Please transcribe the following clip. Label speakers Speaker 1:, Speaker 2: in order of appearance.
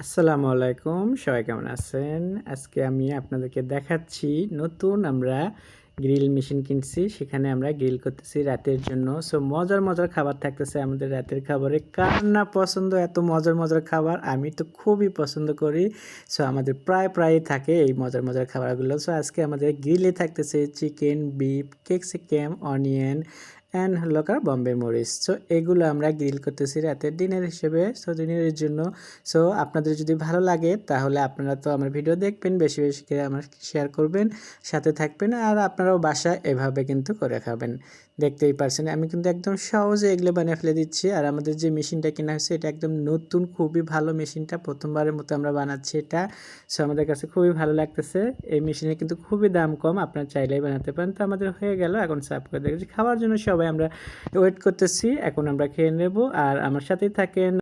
Speaker 1: আসসালামু আলাইকুম। সবাই কেমন আছেন? আজকে আমি আপনাদেরকে দেখাচ্ছি নতুন আমরা গ্রিল মেশিন কিনছি। সেখানে আমরা গ্রিল করতেছি রাতের জন্য। সো মজার, মজার খাবার থাকতেছে আমাদের রাতের খাবারে। কার না পছন্দ এত মজার, মজার খাবার? আমি তো খুবই পছন্দ করি। সো আমাদের প্রায়ই থাকে এই মজার, মজার খাবারগুলো। সো আজকে আমাদের গ্রিলে থাকতেছে chicken, beef, capsicum, onion and হলো বম্বে মরিচ। সো এগুলো আমরা গ্রিল করতেছি রাতের ডিনার হিসেবে। সো ডিনারের জন্য। সো আপনাদের যদি ভালো লাগে তাহলে আপনারা তো আমার ভিডিও দেখবেন, বেশি বেশি করে আমার শেয়ার করবেন, সাথে থাকবেন আর আপনারাও বাসায় এভাবে কিন্তু করে খাবেন। দেখতেই পারছেন আমি কিন্তু একদম সহজে এগুলো বানিয়ে ফেলে দিচ্ছি। আর আমাদের যে মেশিনটা কেনা হয়েছে এটা একদম নতুন, খুবই ভালো মেশিনটা। প্রথমবারের মতো আমরা বানাচ্ছি এটা। সো আমাদের কাছে খুবই ভালো লাগতেছে। এই মেশিনের কিন্তু খুবই দাম কম, আপনারা চাইলেই বানাতে পারেন। তো আমাদের হয়ে গেল, এখন সার্ভ করে দেখেছি। খাওয়ার জন্য সবাই আমরা ওয়েট করতেছি, এখন আমরা খেয়ে নেব। আর আমার সাথেই থাকেন,